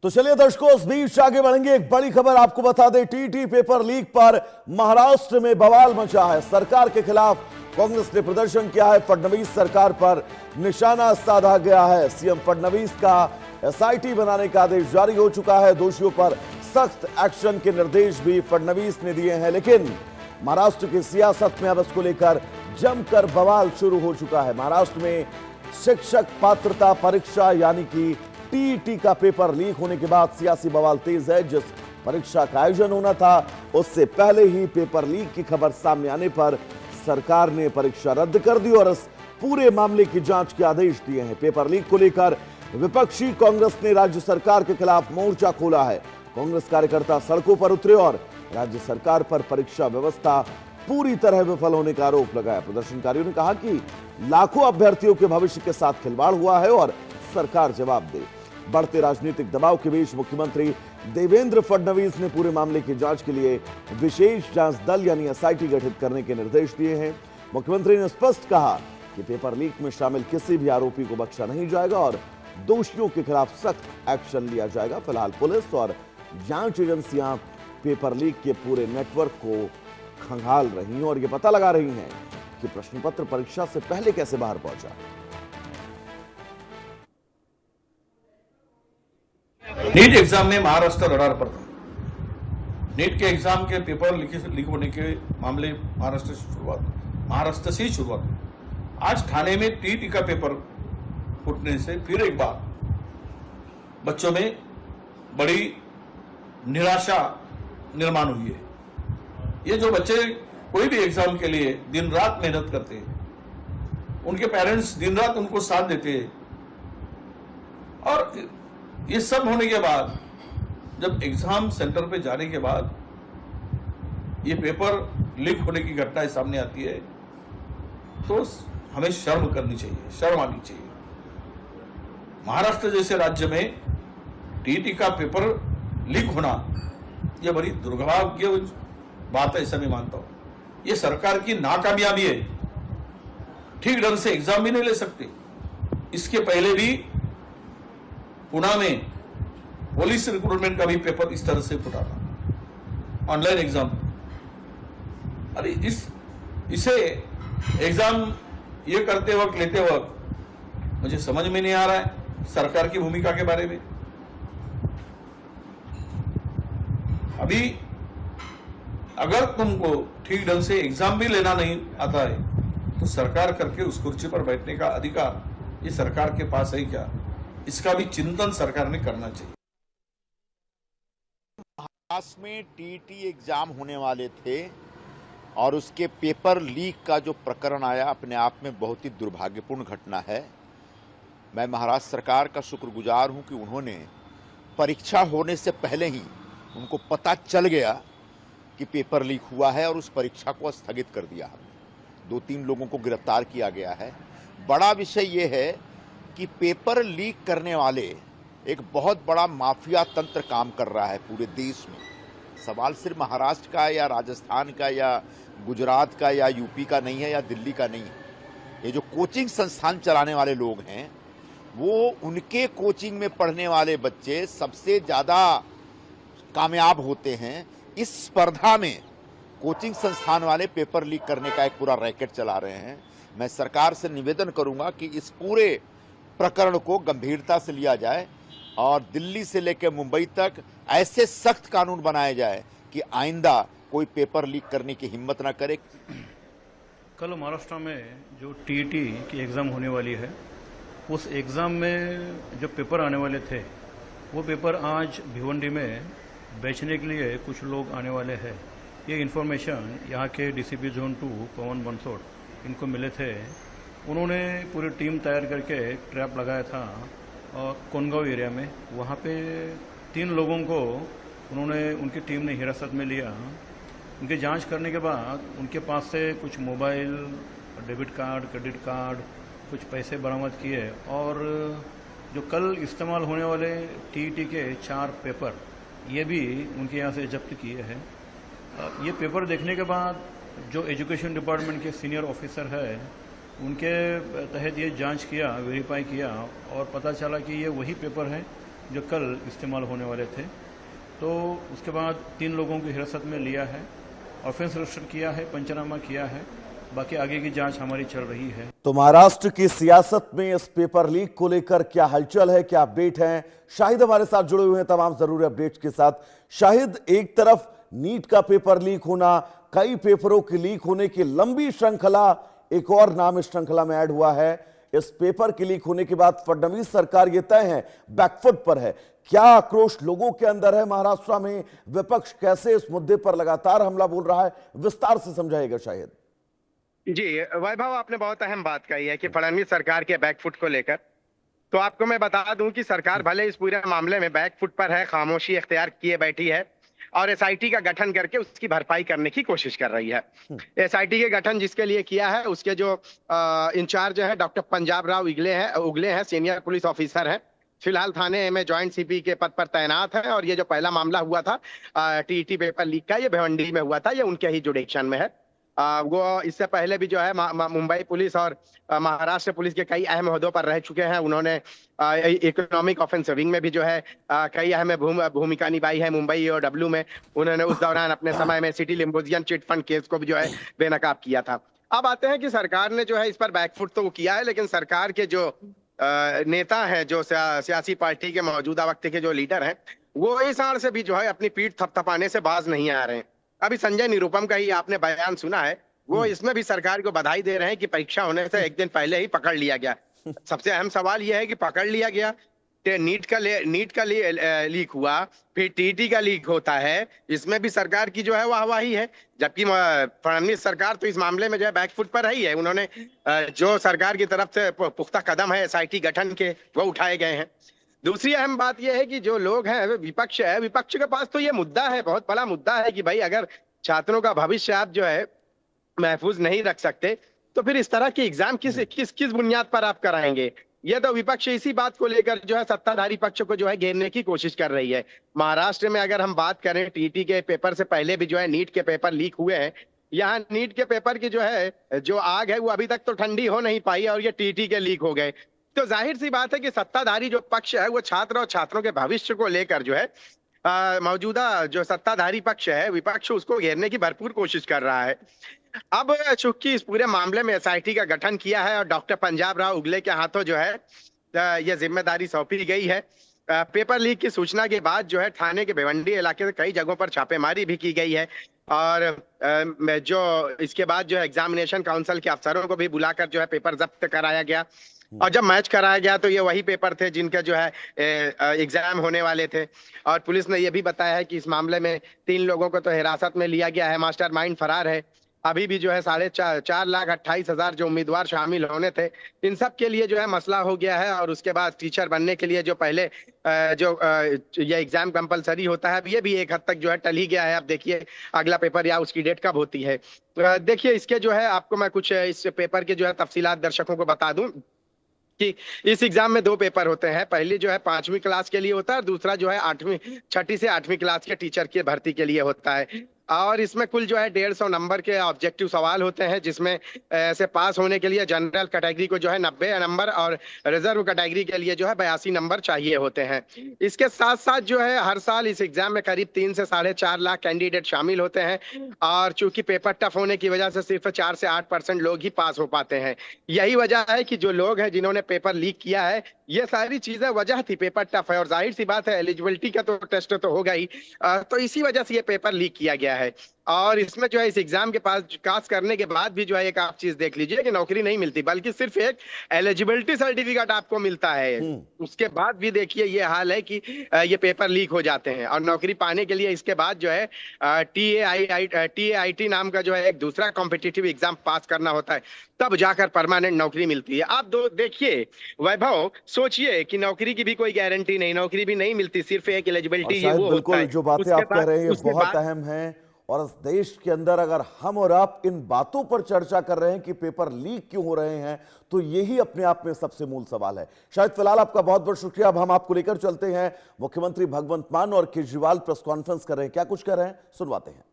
तो चलिए दर्शकों, इस बीच आगे बढ़ेंगे। एक बड़ी खबर आपको बता दें, टीटी पेपर लीक पर महाराष्ट्र में बवाल मचा है। सरकार के खिलाफ कांग्रेस ने प्रदर्शन किया है। फडणवीस सरकार पर निशाना साधा गया है। सीएम फडणवीस का एसआईटी बनाने का आदेश जारी हो चुका है। दोषियों पर सख्त एक्शन के निर्देश भी फडणवीस ने दिए हैं। लेकिन महाराष्ट्र की सियासत में अब इसको लेकर जमकर बवाल शुरू हो चुका है। महाराष्ट्र में शिक्षक पात्रता परीक्षा यानी कि टीईटी का पेपर लीक होने के बाद सियासी बवाल तेज है। जिस परीक्षा का आयोजन होना था उससे पहले ही पेपर लीक की खबर सामने आने पर सरकार ने परीक्षा रद्द कर दी और इस पूरे मामले की जांच के आदेश दिए हैं। पेपर लीक को लेकर विपक्षी कांग्रेस ने राज्य सरकार के खिलाफ मोर्चा खोला है। कांग्रेस कार्यकर्ता सड़कों पर उतरे और राज्य सरकार पर परीक्षा व्यवस्था पूरी तरह विफल होने का आरोप लगाया। प्रदर्शनकारियों ने कहा कि लाखों अभ्यर्थियों के भविष्य के साथ खिलवाड़ हुआ है और सरकार जवाब दे। बढ़ते राजनीतिक दबाव के बीच मुख्यमंत्री देवेंद्र फडणवीस ने पूरे मामले की जांच के लिए विशेष जांच दल यानी एसआईटी गठित करने के निर्देश दिए हैं। मुख्यमंत्री ने स्पष्ट कहा कि पेपर लीक में शामिल किसी भी आरोपी को बख्शा नहीं जाएगा और दोषियों के खिलाफ सख्त एक्शन लिया जाएगा। फिलहाल पुलिस और जांच एजेंसियां पेपर लीक के पूरे नेटवर्क को खंगाल रही हैं और यह पता लगा रही हैं कि प्रश्न पत्र परीक्षा से पहले कैसे बाहर पहुंचा। नीट एग्जाम में महाराष्ट्र रडार पर था। नीट के एग्जाम के पेपर लीक होने के मामले महाराष्ट्र से ही शुरुआत हुई। आज ठाणे में टीईटी का पेपर फूटने से फिर एक बार बच्चों में बड़ी निराशा निर्माण हुई है। ये जो बच्चे कोई भी एग्जाम के लिए दिन रात मेहनत करते हैं, उनके पेरेंट्स दिन रात उनको साथ देते हैं और ये सब होने के बाद जब एग्जाम सेंटर पे जाने के बाद ये पेपर लीक होने की घटनाएं सामने आती है तो हमें शर्म करनी चाहिए, शर्म आनी चाहिए। महाराष्ट्र जैसे राज्य में टीईटी का पेपर लीक होना यह बड़ी दुर्भाग्य बात है, ऐसा मैं मानता हूं। यह सरकार की नाकामयाबी है। ठीक ढंग से एग्जाम भी नहीं ले सकते। इसके पहले भी पुणे में पुलिस रिक्रूटमेंट का भी पेपर इस तरह से फूटा था, ऑनलाइन एग्जाम। अरे इसे एग्जाम ये करते वक्त लेते वक्त मुझे समझ में नहीं आ रहा है सरकार की भूमिका के बारे में। अभी अगर तुमको ठीक ढंग से एग्जाम भी लेना नहीं आता है तो सरकार करके उस कुर्सी पर बैठने का अधिकार ये सरकार के पास है क्या? इसका भी चिंतन सरकार ने करना चाहिए। महाराष्ट्र में टीईटी एग्जाम होने वाले थे और उसके पेपर लीक का जो प्रकरण आया अपने आप में बहुत ही दुर्भाग्यपूर्ण घटना है। मैं महाराष्ट्र सरकार का शुक्रगुजार हूं कि उन्होंने परीक्षा होने से पहले ही उनको पता चल गया कि पेपर लीक हुआ है और उस परीक्षा को स्थगित कर दिया। हमने 2-3 लोगों को गिरफ्तार किया गया है। बड़ा विषय ये है कि पेपर लीक करने वाले एक बहुत बड़ा माफिया तंत्र काम कर रहा है पूरे देश में। सवाल सिर्फ महाराष्ट्र का या राजस्थान का या गुजरात का या यूपी का नहीं है या दिल्ली का नहीं है। ये जो कोचिंग संस्थान चलाने वाले लोग हैं वो उनके कोचिंग में पढ़ने वाले बच्चे सबसे ज़्यादा कामयाब होते हैं। इस स्पर्धा में कोचिंग संस्थान वाले पेपर लीक करने का एक पूरा रैकेट चला रहे हैं। मैं सरकार से निवेदन करूंगा कि इस पूरे प्रकरण को गंभीरता से लिया जाए और दिल्ली से लेकर मुंबई तक ऐसे सख्त कानून बनाए जाए कि आइंदा कोई पेपर लीक करने की हिम्मत ना करे। कल महाराष्ट्र में जो टीईटी की एग्ज़ाम होने वाली है उस एग्ज़ाम में जो पेपर आने वाले थे वो पेपर आज भिवंडी में बेचने के लिए कुछ लोग आने वाले हैं। ये इन्फॉर्मेशन यहाँ के डीसीपी जोन 2 पवन बंसोड़ इनको मिले थे। उन्होंने पूरी टीम तैयार करके ट्रैप लगाया था और कोनगांव एरिया में। वहाँ पे 3 लोगों को उन्होंने उनकी टीम ने हिरासत में लिया। उनकी जांच करने के बाद उनके पास से कुछ mobile, debit card, credit card, कुछ पैसे बरामद किए और जो कल इस्तेमाल होने वाले टीईटी के 4 पेपर ये भी उनके यहाँ से जब्त किए हैं। ये पेपर देखने के बाद जो एजुकेशन डिपार्टमेंट के सीनियर ऑफिसर है उनके तहत ये जांच किया, वेरीफाई किया और पता चला कि ये वही पेपर है जो कल इस्तेमाल होने वाले थे। तो उसके बाद 3 लोगों की हिरासत में लिया है, ऑफेंस रजिस्टर किया है, पंचनामा किया है, बाकी आगे की जांच हमारी चल रही है। तो महाराष्ट्र की सियासत में इस पेपर लीक को लेकर क्या हलचल है, क्या अपडेट है? शाहिद हमारे साथ जुड़े हुए हैं तमाम जरूरी अपडेट्स के साथ। शाहिद, एक तरफ नीट का पेपर लीक होना, कई पेपरों की लीक होने की लंबी श्रृंखला, एक और नाम इस श्रृंखला में ऐड हुआ है। इस पेपर के लीक होने के बाद फडणवीस सरकार ये तय है बैकफुट पर है। क्या आक्रोश लोगों के अंदर है महाराष्ट्र में? विपक्ष कैसे इस मुद्दे पर लगातार हमला बोल रहा है? विस्तार से समझाइएगा शायद। जी वैभव, आपने बहुत अहम बात कही है कि फडणवीस सरकार के बैकफुट को लेकर। तो आपको मैं बता दूं कि सरकार भले इस पूरे मामले में बैकफुट पर है, खामोशी इख्तियार किए बैठी है और एसआईटी का गठन करके उसकी भरपाई करने की कोशिश कर रही है। एसआईटी के गठन जिसके लिए किया है, उसके जो इंचार्ज है डॉक्टर पंजाब राव उगले हैं, सीनियर पुलिस ऑफिसर हैं, फिलहाल थाने में ज्वाइंट सीपी के पद पर तैनात है। और ये जो पहला मामला हुआ था टीईटी पेपर लीक का, ये भिवंडी में हुआ था, ये उनके ही जुडिक्शन में है। वो इससे पहले भी जो है मुंबई पुलिस और महाराष्ट्र पुलिस के कई अहम ओहदों पर रह चुके हैं। उन्होंने इकोनॉमिक ऑफेंस विंग में भी जो है कई अहम भूमिका निभाई है। मुंबई और डब्ल्यू में उन्होंने उस दौरान अपने समय में सिटी लिम्बोजियन चिट फंड केस को भी जो है बेनकाब किया था। अब आते हैं कि सरकार ने जो है इस पर बैकफुट तो किया है, लेकिन सरकार के जो नेता हैं, जो सियासी पार्टी के मौजूदा वक्त के जो लीडर हैं, वो इस आड़ से भी जो है अपनी पीठ थपथपाने से बाज नहीं आ रहे हैं। अभी संजय निरुपम का ही आपने बयान सुना है, वो इसमें भी सरकार को बधाई दे रहे हैं कि परीक्षा होने से एक दिन पहले ही पकड़ लिया गया। सबसे अहम सवाल यह है कि पकड़ लिया गया, नीट का लीक हुआ, फिर टीटी का लीक होता है, इसमें भी सरकार की जो है वाहवाही है। जबकि फडणवीस सरकार तो इस मामले में जो है बैकफुट पर रही है। उन्होंने जो सरकार की तरफ से पुख्ता कदम है एसआईटी गठन के, वो उठाए गए हैं। दूसरी अहम बात यह है कि जो लोग हैं विपक्ष है, विपक्ष के पास तो ये मुद्दा है, बहुत बड़ा मुद्दा है कि भाई अगर छात्रों का भविष्य आप जो है महफूज नहीं रख सकते, तो फिर इस तरह के एग्जाम किस बुनियाद पर आप कराएंगे? ये तो विपक्ष इसी बात को लेकर जो है सत्ताधारी पक्ष को जो है घेरने की कोशिश कर रही है। महाराष्ट्र में अगर हम बात करें, टीटी के पेपर से पहले भी जो है नीट के पेपर लीक हुए हैं। यहाँ नीट के पेपर की जो आग है वो अभी तक तो ठंडी हो नहीं पाई और ये टीटी के लीक हो गए। तो जाहिर सी बात है कि सत्ताधारी जो पक्ष है वो छात्र और छात्रों के भविष्य को लेकर जो है मौजूदा जो सत्ताधारी पक्ष है, विपक्ष, उसको घेरने की भरपूर कोशिश कर रहा है। अब चूंकि इस पूरे मामले में एसआईटी का गठन किया है और डॉक्टर पंजाब राव उगले के हाथों जो है यह जिम्मेदारी सौंपी गई है, पेपर लीक की सूचना के बाद जो है थाने के भिवंडी इलाके में कई जगहों पर छापेमारी भी की गई है। और जो इसके बाद जो है एग्जामिनेशन काउंसिल के अफसरों को भी बुलाकर जो है पेपर जब्त कराया गया। और जब मैच कराया गया तो ये वही पेपर थे जिनके जो है एग्जाम होने वाले थे। और पुलिस ने यह भी बताया है कि इस मामले में 3 लोगों को तो हिरासत में लिया गया है, मास्टरमाइंड फरार है। अभी भी जो है 4,28,000 जो उम्मीदवार शामिल होने थे, इन सब के लिए जो है मसला हो गया है। और उसके बाद टीचर बनने के लिए जो पहले ये एग्जाम कंपलसरी होता है, अब ये भी एक हद तक जो है टल ही गया है। अब देखिए अगला पेपर या उसकी डेट कब होती है। देखिए इसके जो है आपको मैं कुछ इस पेपर के जो है तफसीलात दर्शकों को बता दूं कि इस एग्जाम में 2 पेपर होते हैं। पहली जो है 5वीं क्लास के लिए होता है और दूसरा जो है 6ठी से 8वीं क्लास के टीचर की भर्ती के लिए होता है। और इसमें कुल जो है 150 नंबर के ऑब्जेक्टिव सवाल होते हैं, जिसमें ऐसे पास होने के लिए जनरल कैटेगरी को जो है 90 नंबर और रिजर्व कैटेगरी के लिए जो है 82 नंबर चाहिए होते हैं। इसके साथ साथ जो है हर साल इस एग्जाम में करीब 3 से 4.5 लाख कैंडिडेट शामिल होते हैं। और चूंकि पेपर टफ होने की वजह से सिर्फ 4 से 8% लोग ही पास हो पाते हैं। यही वजह है कि जो लोग हैं जिन्होंने पेपर लीक किया है, ये सारी चीजें वजह थी। पेपर टफ है और जाहिर सी बात है एलिजिबिलिटी का तो टेस्ट तो होगा ही, तो इसी वजह से ये पेपर लीक किया गया है। और इसमें जो है इस एग्जाम के पास करने के बाद भी जो है एक आप चीज देख लीजिए कि नौकरी नहीं मिलती, बल्कि सिर्फ एक एलिजिबिलिटी सर्टिफिकेट आपको मिलता है। उसके बाद भी देखिए ये हाल है कि ये पेपर लीक हो जाते हैं। और नौकरी पाने के लिए इसके बाद जो है TAIT नाम का जो है एक दूसरा कॉम्पिटिटिव एग्जाम पास करना होता है, तब जाकर परमानेंट नौकरी मिलती है। आप देखिए वैभव, सोचिए कि नौकरी की भी कोई गारंटी नहीं, नौकरी भी नहीं मिलती, सिर्फ एक एलिजिबिलिटी ये वो होता है। जो बातें आप कह रहे हैं ये बहुत अहम हैं। और इस देश के अंदर अगर हम और आप इन बातों पर चर्चा कर रहे हैं कि पेपर लीक क्यों हो रहे हैं, तो यही अपने आप में सबसे मूल सवाल है। शायद फिलहाल आपका बहुत बहुत शुक्रिया। अब हम आपको लेकर चलते हैं, मुख्यमंत्री भगवंत मान और केजरीवाल प्रेस कॉन्फ्रेंस कर रहे हैं, क्या कुछ कर रहे हैं सुनवाते हैं।